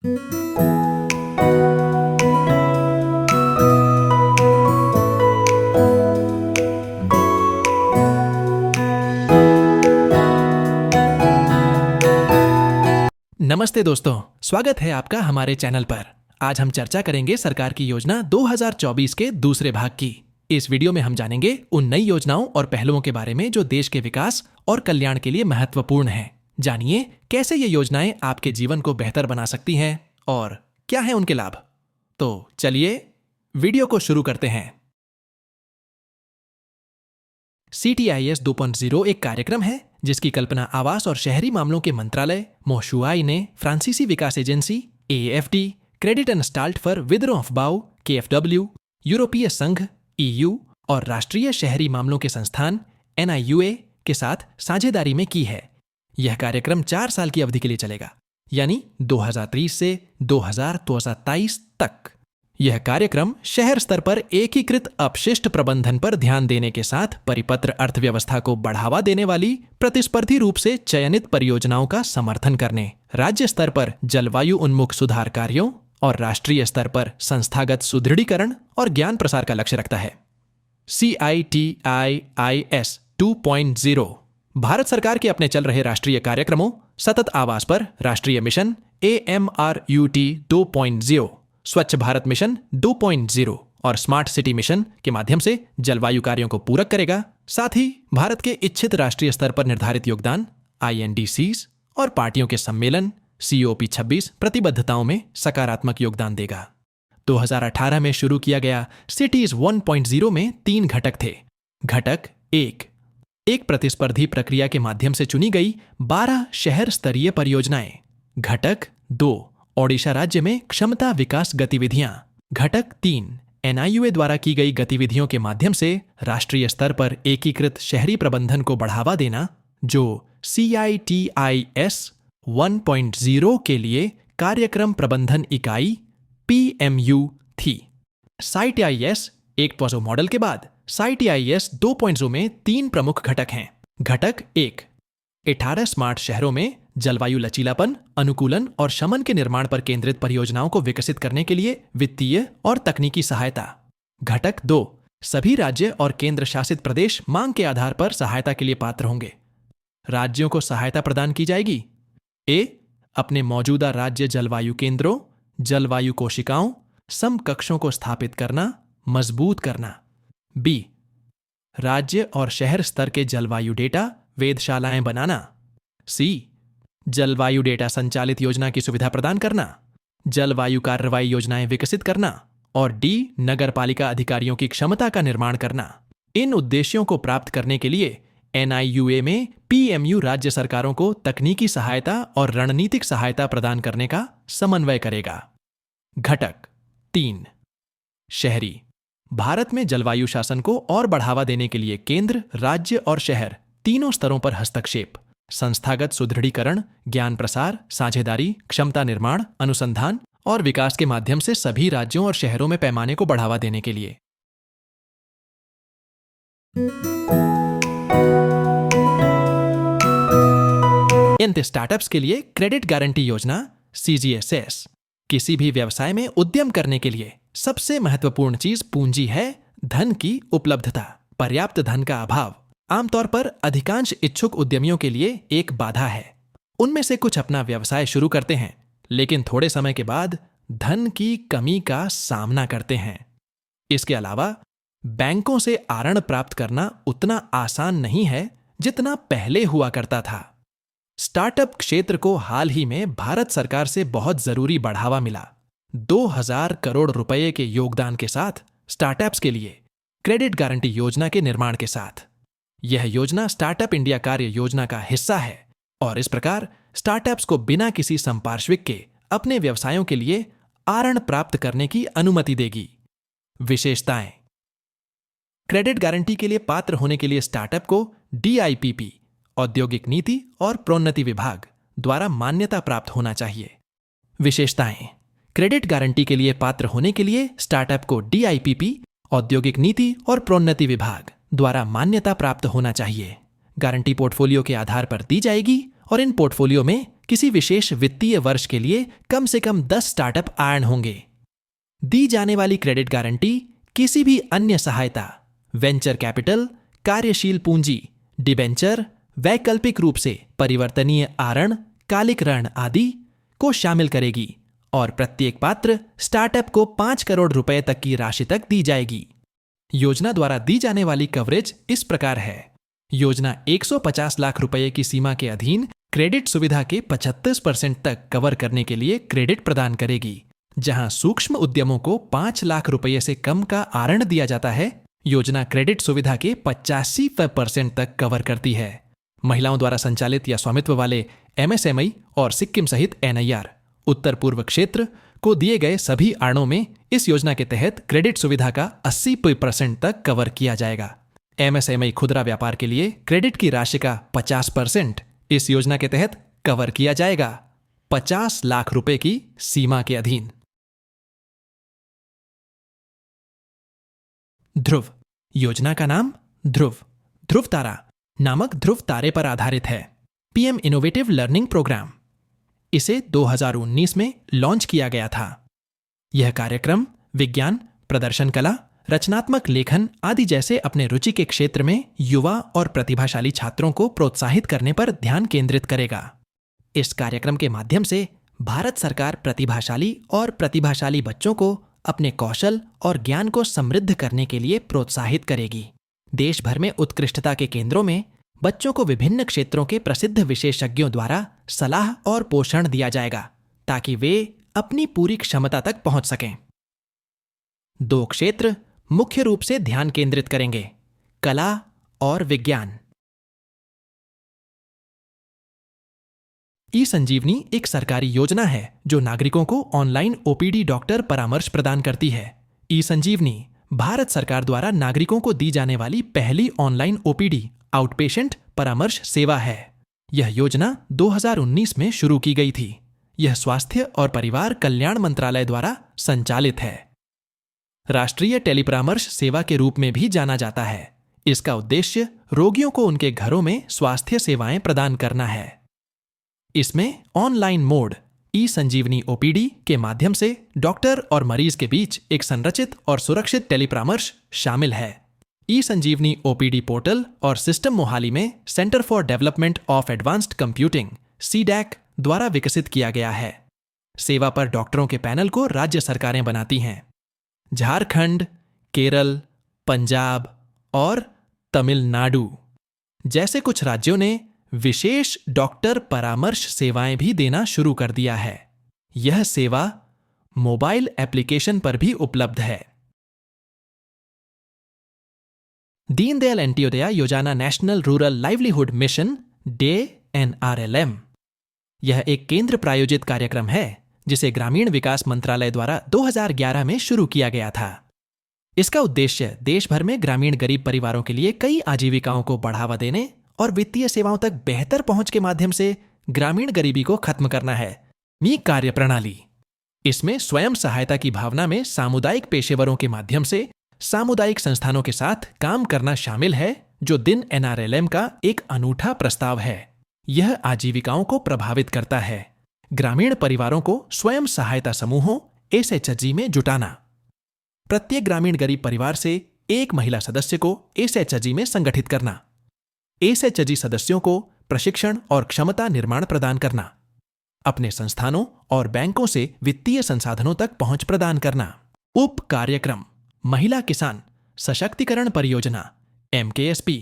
नमस्ते दोस्तों, स्वागत है आपका हमारे चैनल पर। आज हम चर्चा करेंगे सरकार की योजना 2024 के दूसरे भाग की। इस वीडियो में हम जानेंगे उन नई योजनाओं और पहलुओं के बारे में जो देश के विकास और कल्याण के लिए महत्वपूर्ण हैं। जानिए कैसे ये योजनाएं आपके जीवन को बेहतर बना सकती हैं और क्या है उनके लाभ। तो चलिए वीडियो को शुरू करते हैं। CTIS 2.0 एक कार्यक्रम है जिसकी कल्पना आवास और शहरी मामलों के मंत्रालय मोशुआई ने फ्रांसीसी विकास एजेंसी AFD, क्रेडिट एनस्टाल्ट फॉर विद्रोहबाउ KfW, यूरोपीय संघ EU और राष्ट्रीय शहरी मामलों के संस्थान NIUA के साथ साझेदारी में की है। यह कार्यक्रम 4 साल की अवधि के लिए चलेगा, यानी 2030 से 2023 तक। यह कार्यक्रम शहर स्तर पर एकीकृत अपशिष्ट प्रबंधन पर ध्यान देने के साथ परिपत्र अर्थव्यवस्था को बढ़ावा देने वाली प्रतिस्पर्धी रूप से चयनित परियोजनाओं का समर्थन करने, राज्य स्तर पर जलवायु उन्मुख सुधार कार्यों और राष्ट्रीय स्तर पर संस्थागत सुदृढ़ीकरण और ज्ञान प्रसार का लक्ष्य रखता है। CITIS 2.0 भारत सरकार के अपने चल रहे राष्ट्रीय कार्यक्रमों सतत आवास पर राष्ट्रीय मिशन AMRUT 2.0, स्वच्छ भारत मिशन 2.0 और स्मार्ट सिटी मिशन के माध्यम से जलवायु कार्यों को पूरक करेगा। साथ ही भारत के इच्छित राष्ट्रीय स्तर पर निर्धारित योगदान INDCs और पार्टियों के सम्मेलन COP26 प्रतिबद्धताओं में सकारात्मक योगदान देगा। 2018 में शुरू किया गया सिटीज 1.0 में 3 घटक थे। घटक 1, एक प्रतिस्पर्धी प्रक्रिया के माध्यम से चुनी गई 12 शहर स्तरीय परियोजनाएं। घटक 2, ओडिशा राज्य में क्षमता विकास गतिविधियां। घटक 3, NIUA द्वारा की गई गतिविधियों के माध्यम से राष्ट्रीय स्तर पर एकीकृत शहरी प्रबंधन को बढ़ावा देना, जो CITIS 1.0 के लिए कार्यक्रम प्रबंधन इकाई PMU थी। CITIS 1.0 मॉडल के बाद CITIS 2.0 में 3 प्रमुख घटक हैं। घटक 1, 18 स्मार्ट शहरों में जलवायु लचीलापन, अनुकूलन और शमन के निर्माण पर केंद्रित परियोजनाओं को विकसित करने के लिए वित्तीय और तकनीकी सहायता। घटक 2, सभी राज्य और केंद्र शासित प्रदेश मांग के आधार पर सहायता के लिए पात्र होंगे। राज्यों को सहायता प्रदान की जाएगी। A, अपने मौजूदा राज्य जलवायु केंद्रों, जलवायु कोशिकाओं, समकक्षों को स्थापित करना, मजबूत करना। B, राज्य और शहर स्तर के जलवायु डेटा वेधशालाएं बनाना। C, जलवायु डेटा संचालित योजना की सुविधा प्रदान करना, जलवायु कार्रवाई योजनाएं विकसित करना। और D, नगरपालिका अधिकारियों की क्षमता का निर्माण करना। इन उद्देश्यों को प्राप्त करने के लिए NIUA में PMU राज्य सरकारों को तकनीकी सहायता और रणनीतिक सहायता प्रदान करने का समन्वय करेगा। घटक 3, शहरी भारत में जलवायु शासन को और बढ़ावा देने के लिए केंद्र, राज्य और शहर तीनों स्तरों पर हस्तक्षेप, संस्थागत सुदृढ़ीकरण, ज्ञान प्रसार, साझेदारी, क्षमता निर्माण, अनुसंधान और विकास के माध्यम से सभी राज्यों और शहरों में पैमाने को बढ़ावा देने के लिए। इन स्टार्टअप्स के लिए क्रेडिट गारंटी योजना CGSS। किसी भी व्यवसाय में उद्यम करने के लिए सबसे महत्वपूर्ण चीज पूंजी है। धन की उपलब्धता, पर्याप्त धन का अभाव आमतौर पर अधिकांश इच्छुक उद्यमियों के लिए एक बाधा है। उनमें से कुछ अपना व्यवसाय शुरू करते हैं, लेकिन थोड़े समय के बाद धन की कमी का सामना करते हैं। इसके अलावा बैंकों से आरण प्राप्त करना उतना आसान नहीं है जितना पहले हुआ करता था। स्टार्टअप क्षेत्र को हाल ही में भारत सरकार से बहुत जरूरी बढ़ावा मिला। 2000 करोड़ रुपए के योगदान के साथ स्टार्टअप्स के लिए क्रेडिट गारंटी योजना के निर्माण के साथ। यह योजना स्टार्टअप इंडिया कार्य योजना का हिस्सा है और इस प्रकार स्टार्टअप्स को बिना किसी संपार्श्विक के अपने व्यवसायों के लिए आरण प्राप्त करने की अनुमति देगी। विशेषताएं: क्रेडिट गारंटी के लिए पात्र होने के लिए स्टार्टअप को DIPP औद्योगिक नीति और प्रोन्नति विभाग द्वारा मान्यता प्राप्त होना चाहिए। विशेषताएं: क्रेडिट गारंटी के लिए पात्र होने के लिए स्टार्टअप को DIPP औद्योगिक नीति और प्रोन्नति विभाग द्वारा मान्यता प्राप्त होना चाहिए। गारंटी पोर्टफोलियो के आधार पर दी जाएगी और इन पोर्टफोलियो में किसी विशेष वित्तीय वर्ष के लिए कम से कम 10 स्टार्टअप आर्न होंगे। दी जाने वाली क्रेडिट गारंटी किसी भी अन्य सहायता, वेंचर कैपिटल, कार्यशील पूंजी, डिबेंचर, वैकल्पिक रूप से परिवर्तनीय आरण, कालिक ऋण आदि को शामिल करेगी और प्रत्येक पात्र स्टार्टअप को 5 करोड़ रुपए तक की राशि तक दी जाएगी। योजना द्वारा दी जाने वाली कवरेज इस प्रकार है। योजना 150 लाख रुपए की सीमा के अधीन क्रेडिट सुविधा के 35% तक कवर करने के लिए क्रेडिट प्रदान करेगी। जहां सूक्ष्म उद्यमों को 5 लाख रुपए से कम का आरण दिया जाता है, योजना क्रेडिट सुविधा के 85% तक कवर करती है। महिलाओं द्वारा संचालित या स्वामित्व वाले एमएसएमई और सिक्किम सहित एनआईआर, उत्तर पूर्व क्षेत्र को दिए गए सभी आरणों में इस योजना के तहत क्रेडिट सुविधा का 80% तक कवर किया जाएगा। एमएसएमई खुदरा व्यापार के लिए क्रेडिट की राशि का 50% इस योजना के तहत कवर किया जाएगा, 50 लाख रुपए की सीमा के अधीन। ध्रुव योजना का नाम ध्रुव तारा नामक ध्रुव तारे पर आधारित है। पीएम इनोवेटिव लर्निंग प्रोग्राम, इसे 2019 में लॉन्च किया गया था। यह कार्यक्रम विज्ञान, प्रदर्शन कला, रचनात्मक लेखन आदि जैसे अपने रुचि के क्षेत्र में युवा और प्रतिभाशाली छात्रों को प्रोत्साहित करने पर ध्यान केंद्रित करेगा। इस कार्यक्रम के माध्यम से भारत सरकार प्रतिभाशाली बच्चों को अपने कौशल और ज्ञान को समृद्ध करने के लिए प्रोत्साहित करेगी। देश भर में उत्कृष्टता के केंद्रों में बच्चों को विभिन्न क्षेत्रों के प्रसिद्ध विशेषज्ञों द्वारा सलाह और पोषण दिया जाएगा ताकि वे अपनी पूरी क्षमता तक पहुंच सकें। 2 क्षेत्र मुख्य रूप से ध्यान केंद्रित करेंगे: कला और विज्ञान। ई संजीवनी एक सरकारी योजना है जो नागरिकों को ऑनलाइन ओपीडी डॉक्टर परामर्श प्रदान करती है। ई संजीवनी भारत सरकार द्वारा नागरिकों को दी जाने वाली पहली ऑनलाइन ओपीडी आउटपेशेंट परामर्श सेवा है। यह योजना 2019 में शुरू की गई थी। यह स्वास्थ्य और परिवार कल्याण मंत्रालय द्वारा संचालित है। राष्ट्रीय टेलीपरामर्श सेवा के रूप में भी जाना जाता है। इसका उद्देश्य रोगियों को उनके घरों में स्वास्थ्य सेवाएं प्रदान करना है। इसमें ऑनलाइन मोड ई संजीवनी ओपीडी के माध्यम से डॉक्टर और मरीज के बीच एक संरचित और सुरक्षित टेलीपरामर्श शामिल है। ई संजीवनी ओपीडी पोर्टल और सिस्टम मोहाली में centre for development of advanced computing CDAC द्वारा विकसित किया गया है। सेवा पर डॉक्टरों के पैनल को राज्य सरकारें बनाती हैं। झारखंड, केरल, पंजाब और तमिलनाडु जैसे कुछ राज्यों ने विशेष डॉक्टर परामर्श सेवाएं भी देना शुरू कर दिया है। यह सेवा मोबाइल एप्लीकेशन पर भी उपलब्ध है। दीनदयाल अंत्योदया योजना national rural livelihood mission day NRLM, यह एक केंद्र प्रायोजित कार्यक्रम है जिसे ग्रामीण विकास मंत्रालय द्वारा 2011 में शुरू किया गया था। इसका उद्देश्य देश भर में ग्रामीण गरीब परिवारों के लिए कई आजीविकाओं को बढ़ावा देने और वित्तीय सेवाओं तक बेहतर पहुंच के माध्यम से ग्रामीण गरीबी को खत्म करना है। मी कार्य प्रणाली, इसमें स्वयं सहायता की भावना में सामुदायिक पेशेवरों के माध्यम से सामुदायिक संस्थानों के साथ काम करना शामिल है, जो दिन NRLM का एक अनूठा प्रस्ताव है। यह आजीविकाओं को प्रभावित करता है। ग्रामीण परिवारों को स्वयं सहायता समूहों SHG में जुटाना। प्रत्येक ग्रामीण गरीब परिवार से एक महिला सदस्य को SHG में संगठित करना। SHG सदस्यों को प्रशिक्षण और क्षमता निर्माण प्रदान करना। अपने संस्थानों और बैंकों से वित्तीय संसाधनों तक पहुंच प्रदान करना। उप कार्यक्रम महिला किसान सशक्तिकरण परियोजना MKSP,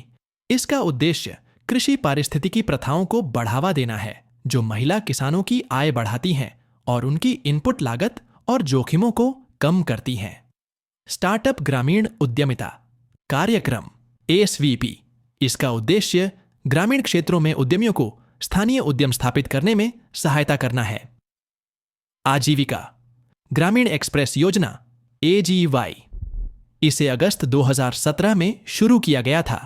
इसका उद्देश्य कृषि पारिस्थितिकी प्रथाओं को बढ़ावा देना है जो महिला किसानों की आय बढ़ाती हैं और उनकी इनपुट लागत और जोखिमों को कम करती हैं। स्टार्टअप ग्रामीण उद्यमिता कार्यक्रम ASVP, इसका उद्देश्य ग्रामीण क्षेत्रों में उद्यमियों को स्थानीय उद्यम स्थापित करने में सहायता करना है। आजीविका ग्रामीण एक्सप्रेस योजना AGY, इसे अगस्त 2017 में शुरू किया गया था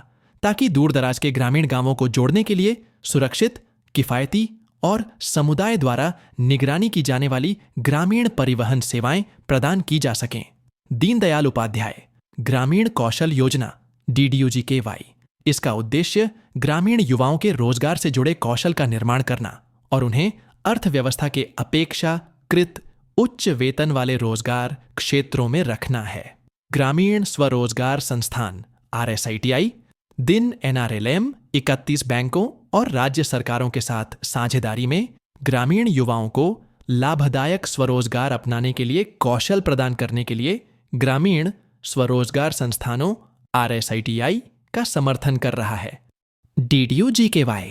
ताकि दूरदराज के ग्रामीण गांवों को जोड़ने के लिए सुरक्षित, किफायती और समुदाय द्वारा निगरानी की जाने वाली ग्रामीण परिवहन सेवाएं प्रदान की जा सकें। दीनदयाल उपाध्याय ग्रामीण कौशल योजना DDUGKY, इसका उद्देश्य ग्रामीण युवाओं के रोजगार से जुड़े कौशल का निर्माण करना और उन्हें अर्थव्यवस्था के अपेक्षाकृत उच्च वेतन वाले रोजगार क्षेत्रों में रखना है। ग्रामीण स्वरोजगार संस्थान RSITI दिन NRLM 31 बैंकों और राज्य सरकारों के साथ साझेदारी में ग्रामीण युवाओं को लाभदायक स्वरोजगार अपनाने के लिए कौशल प्रदान करने के लिए ग्रामीण स्वरोजगार संस्थानों RSITI का समर्थन कर रहा है। DDU-GKY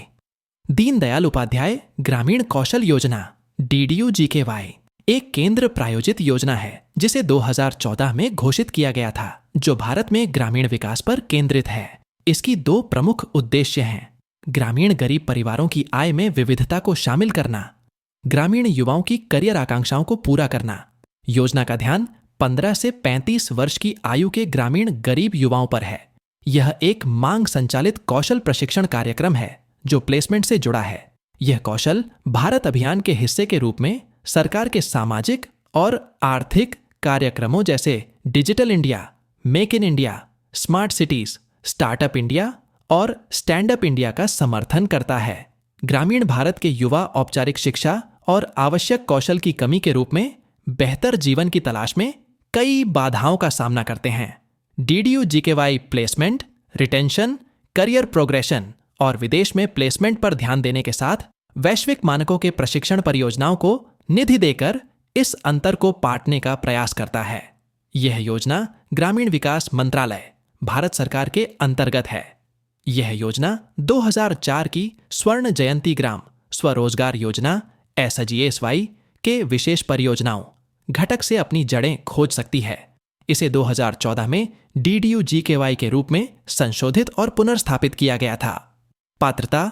दीनदयाल उपाध्याय ग्रामीण कौशल योजना DDU-GKY एक केंद्र प्रायोजित योजना है जिसे 2014 में घोषित किया गया था, जो भारत में ग्रामीण विकास पर केंद्रित है। इसकी 2 प्रमुख उद्देश्य हैं: ग्रामीण गरीब परिवारों की आय में विविधता को शामिल करना, ग्रामीण युवाओं की करियर आकांक्षाओं को पूरा करना। योजना का ध्यान 15 से 35 वर्ष की आयु के ग्रामीण गरीब युवाओं पर है। यह एक मांग संचालित कौशल प्रशिक्षण कार्यक्रम है जो प्लेसमेंट से जुड़ा है। यह कौशल भारत अभियान के हिस्से के रूप में सरकार के सामाजिक और आर्थिक कार्यक्रमों जैसे digital India, make in India, smart cities, startup India और स्टैंड अप इंडिया का समर्थन करता है। ग्रामीण भारत के युवा औपचारिक शिक्षा और आवश्यक कौशल की कमी के रूप में बेहतर जीवन की तलाश में कई बाधाओं का सामना करते हैं। DDU-GKY placement, retention, career progression और विदेश में प्लेसमेंट पर ध्यान देने के साथ वैश्विक मानकों के प्रशिक्षण परियोजनाओं को निधि देकर इस अंतर को पाटने का प्रयास करता है। यह योजना ग्रामीण विकास मंत्रालय, भारत सरकार के अंतर्गत है। यह योजना 2004 की स्वर्ण जयंती ग्राम स्वरोजगार योजना SGSY के विशेष परियोजनाओं घटक से अपनी जड़ें खोज सकती है। इसे 2014 में DDU-GKY के रूप में संशोधित और पुनर्स्थापित किया गया था। पात्रता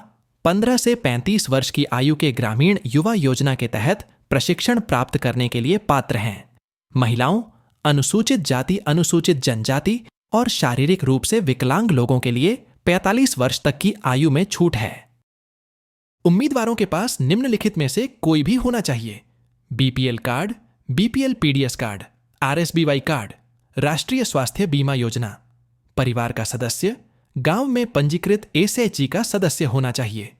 15 से 35 वर्ष की आयु के ग्रामीण युवा योजना के तहत प्रशिक्षण प्राप्त करने के लिए पात्र हैं। महिलाओं, अनुसूचित जाति, अनुसूचित जनजाति और शारीरिक रूप से विकलांग लोगों के लिए 45 वर्ष तक की आयु में छूट है। उम्मीदवारों के पास निम्नलिखित में से कोई भी होना चाहिए: BPL card, BPL PDS card, RSBY card, राष्ट्रीय स्वास्थ्य बीमा योजना, परिवार का सदस्य गांव में पंजीकृत SHG का सदस्य होना चाहिए।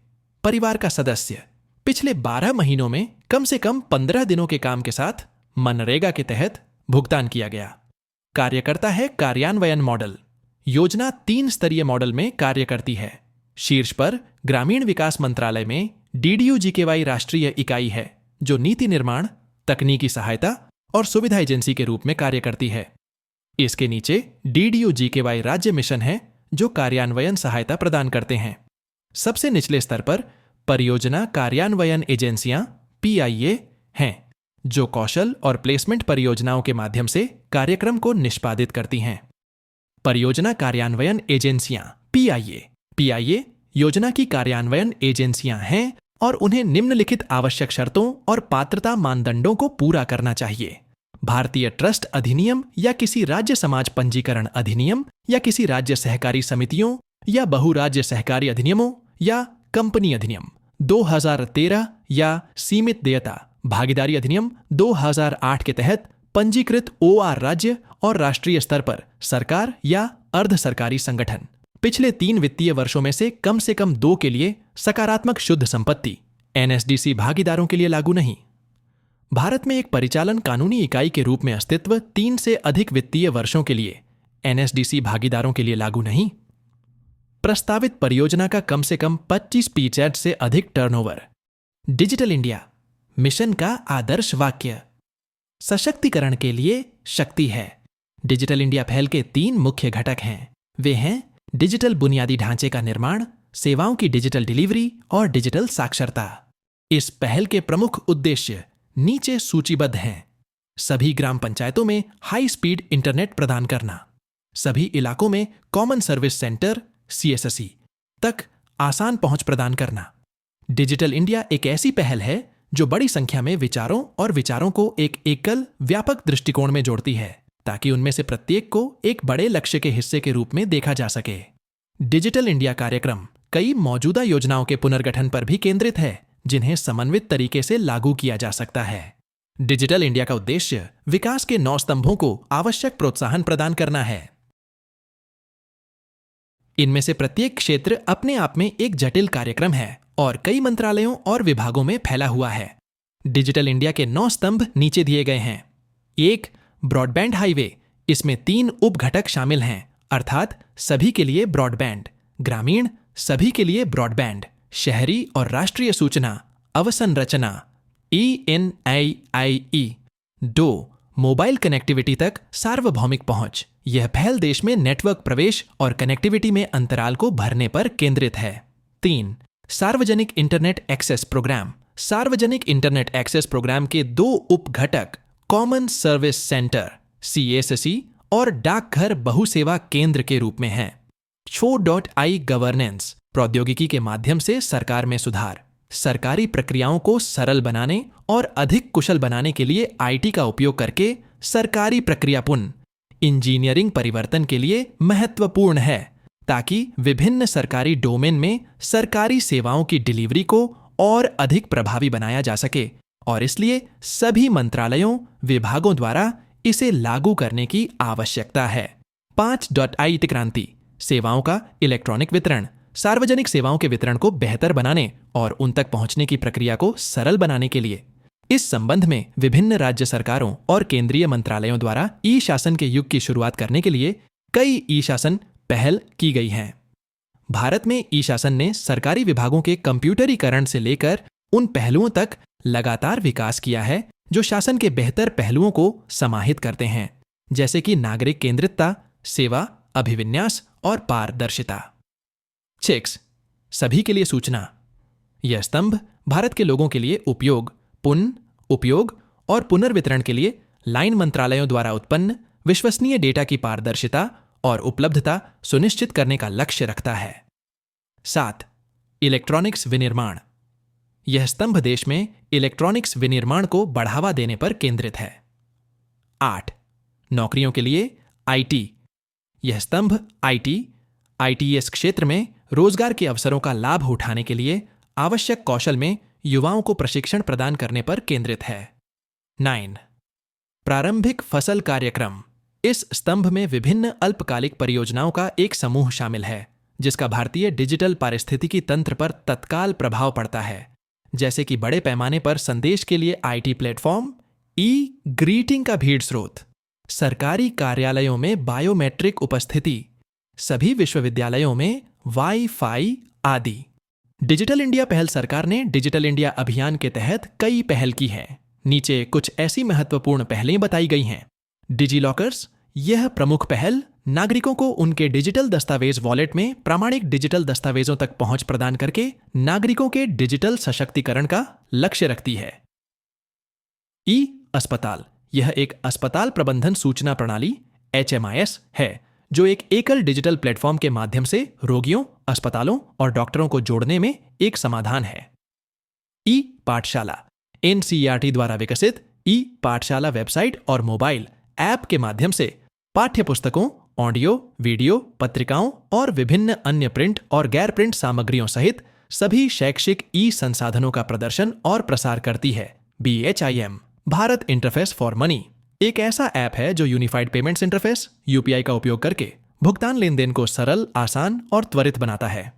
परिवार का सदस्य पिछले 12 महीनों में कम से कम 15 दिनों के काम के साथ मनरेगा के तहत भुगतान किया गया। कार्यकर्ता है कार्यान्वयन मॉडल। योजना 3 स्तरीय मॉडल में कार्य करती है। शीर्ष पर ग्रामीण विकास मंत्रालय में DDU-GKY राष्ट्रीय इकाई है जो नीति निर्माण, तकनीकी सहायता और सुविधा एजेंसी के रूप में कार्य करती है। इसके नीचे DDU-GKY राज्य मिशन है जो कार्यान्वयन सहायता प्रदान करते हैं। सबसे निचले स्तर पर परियोजना कार्यान्वयन एजेंसियां PIA हैं जो कौशल और प्लेसमेंट परियोजनाओं के माध्यम से कार्यक्रम को निष्पादित करती हैं। परियोजना कार्यान्वयन एजेंसियां PIA योजना की कार्यान्वयन एजेंसियां हैं और उन्हें निम्नलिखित आवश्यक शर्तों और पात्रता मानदंडों को पूरा करना चाहिए: भारतीय ट्रस्ट अधिनियम या किसी राज्य समाज पंजीकरण अधिनियम या किसी राज्य सहकारी समितियों या बहुराज्य सहकारी अधिनियमों या कंपनी अधिनियम 2013 या सीमित देयता भागीदारी अधिनियम 2008 के तहत पंजीकृत OR राज्य और राष्ट्रीय स्तर पर सरकार या अर्ध सरकारी संगठन पिछले 3 वित्तीय वर्षों में से कम 2 के लिए सकारात्मक शुद्ध संपत्ति NSDC भागीदारों के लिए लागू नहीं। भारत में एक परिचालन कानूनी इकाई के रूप में अस्तित्व 3 से अधिक वित्तीय वर्षों के लिए NSDC भागीदारों के लिए लागू नहीं। प्रस्तावित परियोजना का कम से कम 25% से अधिक टर्नओवर। डिजिटल इंडिया मिशन का आदर्श वाक्य: सशक्तिकरण के लिए शक्ति है। डिजिटल इंडिया पहल के 3 मुख्य घटक हैं। वे हैं डिजिटल बुनियादी ढांचे का निर्माण, सेवाओं की डिजिटल डिलीवरी और डिजिटल साक्षरता। इस पहल के प्रमुख उद्देश्य नीचे सूचीबद्ध हैं: सभी ग्राम पंचायतों में हाई स्पीड इंटरनेट प्रदान करना, सभी इलाकों में कॉमन सर्विस सेंटर CSSE तक आसान पहुंच प्रदान करना। डिजिटल इंडिया एक ऐसी पहल है जो बड़ी संख्या में विचारों को एक एकल व्यापक दृष्टिकोण में जोड़ती है ताकि उनमें से प्रत्येक को एक बड़े लक्ष्य के हिस्से के रूप में देखा जा सके। डिजिटल इंडिया कार्यक्रम कई मौजूदा योजनाओं के पुनर्गठन पर भी केंद्रित है जिन्हें समन्वित तरीके से लागू किया जा सकता है। डिजिटल इंडिया का उद्देश्य विकास के 9 स्तंभों को आवश्यक प्रोत्साहन प्रदान करना है। इनमें से प्रत्येक क्षेत्र अपने आप में एक जटिल कार्यक्रम है और कई मंत्रालयों और विभागों में फैला हुआ है। डिजिटल इंडिया के 9 स्तंभ नीचे दिए गए हैं। 1. Broadband highway. इसमें 3 उपघटक शामिल हैं, अर्थात सभी के लिए ब्रॉडबैंड, ग्रामीण सभी के लिए ब्रॉडबैंड, शहरी और राष्ट्रीय सूचना अवसंरचना ENAIE। 2. मोबाइल कनेक्टिविटी तक सार्वभौमिक पहुंच। यह पहल देश में नेटवर्क प्रवेश और कनेक्टिविटी में अंतराल को भरने पर केंद्रित है। 3. सार्वजनिक इंटरनेट एक्सेस प्रोग्राम। सार्वजनिक इंटरनेट एक्सेस प्रोग्राम के 2 उपघटक कॉमन सर्विस सेंटर CSC और डाकघर बहुसेवा केंद्र के रूप में हैं। Show.i governance. प्रौद्योगिकी के माध्यम से सरकार में सुधार। सरकारी प्रक्रियाओं को सरल बनाने और अधिक कुशल बनाने के लिए IT का उपयोग करके सरकारी प्रक्रियापुन इंजीनियरिंग परिवर्तन के लिए महत्वपूर्ण है, ताकि विभिन्न सरकारी डोमेन में सरकारी सेवाओं की डिलीवरी को और अधिक प्रभावी बनाया जा सके, और इसलिए सभी मंत्रालयों विभागों द्वारा इसे लागू करने की आवश्यकता है। 5.IT क्रांति। सेवाओं का इलेक्ट्रॉनिक वितरण। सार्वजनिक सेवाओं के वितरण को बेहतर बनाने और उन तक पहुंचने की प्रक्रिया को सरल बनाने के लिए इस संबंध में विभिन्न राज्य सरकारों और केंद्रीय मंत्रालयों द्वारा ई-शासन के युग की शुरुआत करने के लिए कई ई-शासन पहल की गई हैं। भारत में ई-शासन ने सरकारी विभागों के कंप्यूटरीकरण से लेकर उन पहलुओं तक लगातार विकास किया है जो शासन के बेहतर पहलुओं को समाहित करते हैं, जैसे कि नागरिक केंद्रितता, सेवा अभिविन्यास और पारदर्शिता। 6. सभी के लिए सूचना। यह स्तंभ भारत के लोगों के लिए उपयोग, पुनः उपयोग और पुनर्वितरण के लिए लाइन मंत्रालयों द्वारा उत्पन्न विश्वसनीय डेटा की पारदर्शिता और उपलब्धता सुनिश्चित करने का लक्ष्य रखता है। 7. इलेक्ट्रॉनिक्स विनिर्माण। यह स्तंभ देश में इलेक्ट्रॉनिक्स विनिर्माण को बढ़ावा देने पर केंद्रित है। 8. नौकरियों के लिए IT। यह स्तंभ ITES क्षेत्र में रोजगार के अवसरों का लाभ उठाने के लिए आवश्यक कौशल में युवाओं को प्रशिक्षण प्रदान करने पर केंद्रित है। 9. प्रारंभिक फसल कार्यक्रम। इस स्तंभ में विभिन्न अल्पकालिक परियोजनाओं का एक समूह शामिल है, जिसका भारतीय डिजिटल पारिस्थितिकी तंत्र पर तत्काल प्रभाव पड़ता है, जैसे कि बड़े पैमाने पर संदेश के लिए IT प्लेटफॉर्म, ग्रीटिंग का भीड़ स्रोत, सरकारी कार्यालयों में बायोमेट्रिक उपस्थिति, सभी विश्वविद्यालयों में वाईफाई आदि। डिजिटल इंडिया पहल सरकार ने डिजिटल इंडिया अभियान के तहत कई पहल की है। नीचे कुछ ऐसी महत्वपूर्ण पहलें बताई गई हैं। डिजिलॉकर्स। यह प्रमुख पहल नागरिकों को उनके डिजिटल दस्तावेज वॉलेट में प्रामाणिक डिजिटल दस्तावेजों तक पहुंच प्रदान करके नागरिकों के डिजिटल सशक्तिकरण का लक्ष्य रखती है। अस्पताल। यह एक अस्पताल प्रबंधन सूचना प्रणाली HMIS है, जो एक एकल डिजिटल प्लेटफॉर्म के माध्यम से रोगियों, अस्पतालों और डॉक्टरों को जोड़ने में एक समाधान है। पाठशाला। NCERT द्वारा विकसित पाठशाला वेबसाइट और मोबाइल ऐप के माध्यम से पाठ्यपुस्तकों, ऑडियो, वीडियो, पत्रिकाओं और विभिन्न अन्य प्रिंट और गैर प्रिंट सामग्रियों सहित सभी शैक्षिक संसाधनों का प्रदर्शन और प्रसार करती है। BHIM। Bharat interface for money एक ऐसा ऐप है जो यूनिफाइड पेमेंट्स इंटरफेस UPI का उपयोग करके भुगतान लेन देन को सरल, आसान और त्वरित बनाता है।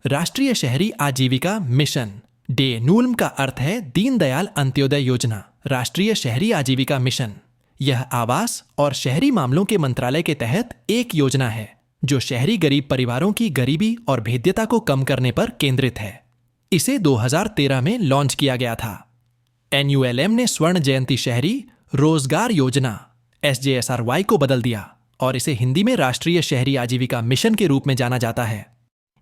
राष्ट्रीय शहरी आजीविका मिशन DNULM का अर्थ है दीनदयाल अंत्योदय योजना। राष्ट्रीय शहरी आजीविका मिशन यह आवास और शहरी मामलों के मंत्रालय के तहत एक योजना है जो शहरी गरीब परिवारों की गरीबी और भेद्यता को कम करने पर केंद्रित है। इसे 2013 में लॉन्च किया गया था। NULM ने स्वर्ण जयंती शहरी रोजगार योजना SJSRY को बदल दिया और इसे हिंदी में राष्ट्रीय शहरी आजीविका मिशन के रूप में जाना जाता है।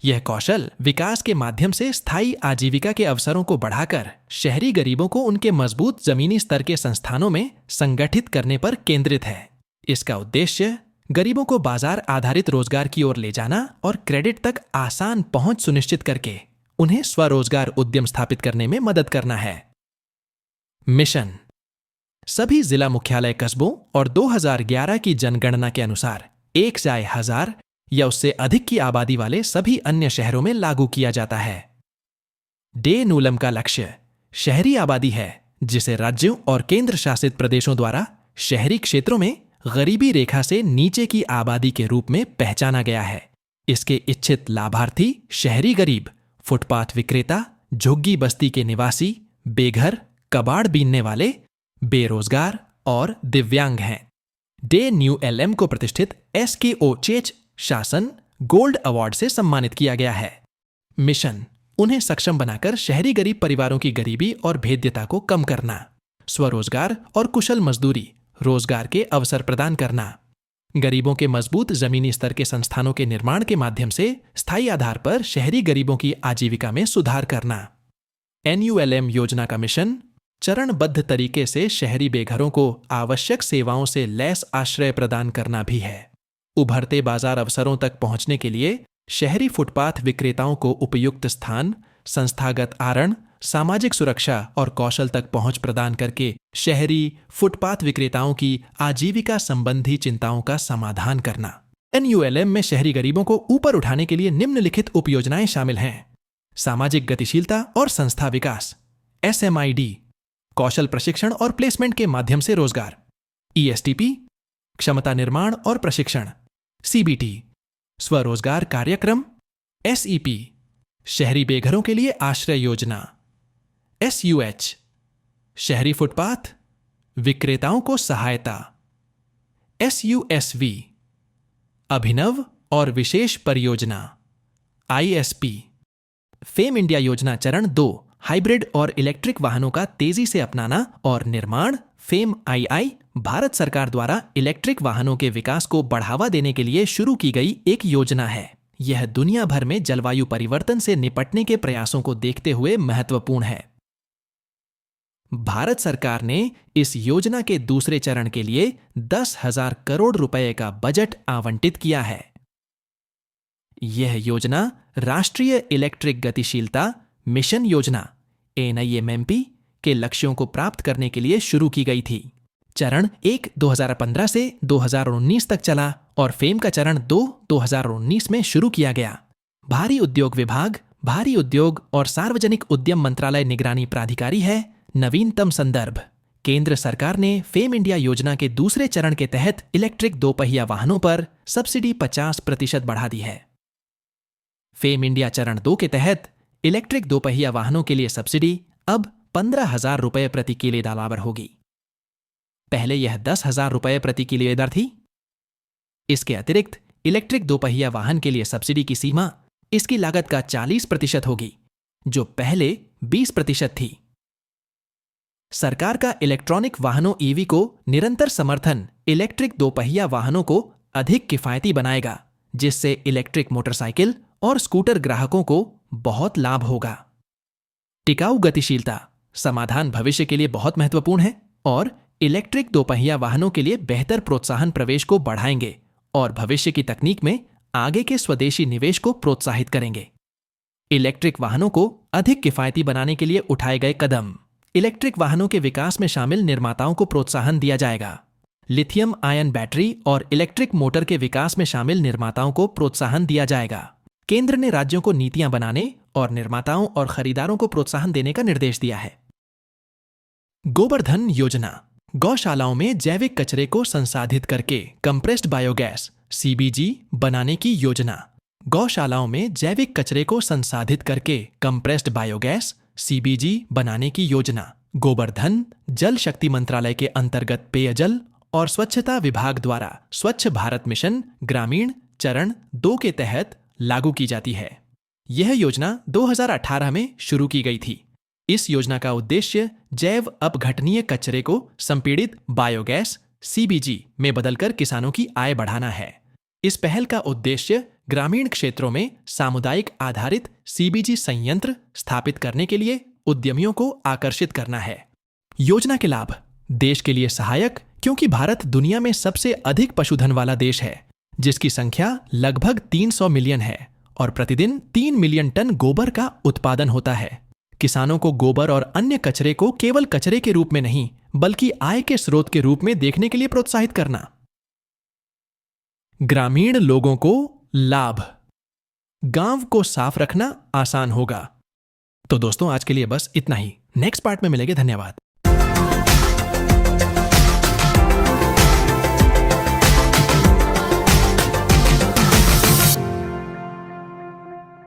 यह कौशल विकास के माध्यम से स्थायी आजीविका के अवसरों को बढ़ाकर शहरी गरीबों को उनके मजबूत जमीनी स्तर के संस्थानों में संगठित करने पर केंद्रित है। इसका उद्देश्य गरीबों को बाजार आधारित रोजगार की ओर ले जाना और क्रेडिट तक आसान पहुंच सुनिश्चित करके उन्हें स्वरोजगार उद्यम स्थापित करने में मदद करना है। मिशन सभी जिला मुख्यालय कस्बों और 2011 की जनगणना के अनुसार 1/1000 या उससे अधिक की आबादी वाले सभी अन्य शहरों में लागू किया जाता है। DNULM का लक्ष्य शहरी आबादी है, जिसे राज्यों और केंद्र शासित प्रदेशों द्वारा शहरी क्षेत्रों में गरीबी रेखा से नीचे की आबादी के रूप में पहचाना गया है। इसके इच्छित लाभार्थी शहरी गरीब, फुटपाथ विक्रेता, झुग्गी बस्ती के निवासी, बेघर, कबाड़ बीनने वाले, बेरोजगार और दिव्यांग हैं। डे न्यू एलएम को प्रतिष्ठित SKO चेच शासन गोल्ड अवार्ड से सम्मानित किया गया है। मिशन, उन्हें सक्षम बनाकर शहरी गरीब परिवारों की गरीबी और भेद्यता को कम करना, स्वरोजगार और कुशल मजदूरी, रोजगार के अवसर प्रदान करना, गरीबों के मजबूत जमीनी स्तर के संस्थानों के निर्माण के माध्यम से स्थायी आधार पर शहरी गरीबों की आजीविका में सुधार करना। NULM योजना का मिशन चरणबद्ध तरीके से शहरी बेघरों को आवश्यक सेवाओं से लैस आश्रय प्रदान करना भी है। उभरते बाजार अवसरों तक पहुंचने के लिए शहरी फुटपाथ विक्रेताओं को उपयुक्त स्थान, संस्थागत आरण, सामाजिक सुरक्षा और कौशल तक पहुंच प्रदान करके शहरी फुटपाथ विक्रेताओं की आजीविका संबंधी चिंताओं का समाधान करना। NULM में शहरी गरीबों को ऊपर उठाने के लिए निम्नलिखित उपयोजनाएं शामिल हैं: सामाजिक गतिशीलता और संस्था विकास, SMID, कौशल प्रशिक्षण और प्लेसमेंट के माध्यम से रोजगार, ESTP, क्षमता निर्माण और प्रशिक्षण, CBT, स्वरोजगार कार्यक्रम, SEP, शहरी बेघरों के लिए आश्रय योजना, SUH, शहरी फुटपाथ विक्रेताओं को सहायता, SUSV, अभिनव और विशेष परियोजना, ISP, फेम इंडिया योजना चरण 2, हाइब्रिड और इलेक्ट्रिक वाहनों का तेजी से अपनाना और निर्माण। फेम II भारत सरकार द्वारा इलेक्ट्रिक वाहनों के विकास को बढ़ावा देने के लिए शुरू की गई एक योजना है। यह दुनिया भर में जलवायु परिवर्तन से निपटने के प्रयासों को देखते हुए महत्वपूर्ण है। भारत सरकार ने इस योजना के दूसरे चरण के लिए 10,000 करोड़ रुपए का बजट आवंटित किया है। यह योजना राष्ट्रीय इलेक्ट्रिक गतिशीलता मिशन योजना NIMMP के लक्ष्यों को प्राप्त करने के लिए शुरू की गई थी। चरण 1 2015 से 2019 तक चला और फेम का चरण 2 2019 में शुरू किया गया। भारी उद्योग विभाग, भारी उद्योग और सार्वजनिक उद्यम मंत्रालय निगरानी प्राधिकारी है। नवीनतम संदर्भ, केंद्र सरकार ने फेम इंडिया योजना के दूसरे चरण के तहत इलेक्ट्रिक दोपहिया वाहनों पर सब्सिडी 50% बढ़ा दी है। फेम इंडिया चरण 2 के तहत इलेक्ट्रिक दोपहिया वाहनों के लिए सब्सिडी अब 15,000 रुपये प्रति किलोमीटर पर होगी। पहले यह 10,000 रुपये प्रति किलोमीटर थी। इसके अतिरिक्त इलेक्ट्रिक दोपहिया वाहन के लिए सब्सिडी की सीमा इसकी लागत का 40% होगी, जो पहले 20% थी। सरकार का इलेक्ट्रॉनिक वाहनों EV को निरंतर समर्थन इलेक्ट्रिक दोपहिया वाहनों को अधिक किफायती बनाएगा, जिससे इलेक्ट्रिक मोटरसाइकिल और स्कूटर ग्राहकों को बहुत लाभ होगा। टिकाऊ गतिशीलता समाधान भविष्य के लिए बहुत महत्वपूर्ण है और इलेक्ट्रिक दोपहिया वाहनों के लिए बेहतर प्रोत्साहन प्रवेश को बढ़ाएंगे और भविष्य की तकनीक में आगे के स्वदेशी निवेश को प्रोत्साहित करेंगे। इलेक्ट्रिक वाहनों को अधिक किफायती बनाने के लिए उठाए गए कदम। इलेक्ट्रिक वाहनों के विकास में शामिल निर्माताओं को प्रोत्साहन दिया जाएगा। लिथियम आयन बैटरी और इलेक्ट्रिक मोटर के विकास में शामिल निर्माताओं को प्रोत्साहन दिया जाएगा। केंद्र ने राज्यों को नीतियां बनाने और निर्माताओं और खरीदारों को प्रोत्साहन देने का निर्देश दिया है। गोबर्धन योजना, गौशालाओं में जैविक कचरे को संसाधित करके कंप्रेस्ड बायोगैस CBG बनाने की योजना। गौशालाओं में जैविक कचरे को संसाधित करके कंप्रेस्ड बायोगैस CBG बनाने की योजना गोबर्धन जल शक्ति मंत्रालय के अंतर्गत पेयजल और स्वच्छता विभाग द्वारा स्वच्छ भारत मिशन ग्रामीण चरण 2 के तहत लागू की जाती है। यह योजना 2018 में शुरू की गई थी। इस योजना का उद्देश्य जैव अपघटनीय कचरे को संपीड़ित बायोगैस CBG में बदलकर किसानों की आय बढ़ाना है। इस पहल का उद्देश्य ग्रामीण क्षेत्रों में सामुदायिक आधारित CBG संयंत्र स्थापित करने के लिए उद्यमियों को आकर्षित करना है। योजना के लाभ देश के लिए सहायक, क्योंकि भारत दुनिया में सबसे अधिक पशुधन वाला देश है, जिसकी संख्या लगभग 300 मिलियन है और प्रतिदिन 3 मिलियन टन गोबर का उत्पादन होता है। किसानों को गोबर और अन्य कचरे को केवल कचरे के रूप में नहीं, बल्कि आय के स्रोत के रूप में देखने के लिए प्रोत्साहित करना। ग्रामीण लोगों को लाभ, गांव को साफ रखना आसान होगा। तो दोस्तों, आज के लिए बस इतना ही। नेक्स्ट पार्ट में मिलेंगे। धन्यवाद।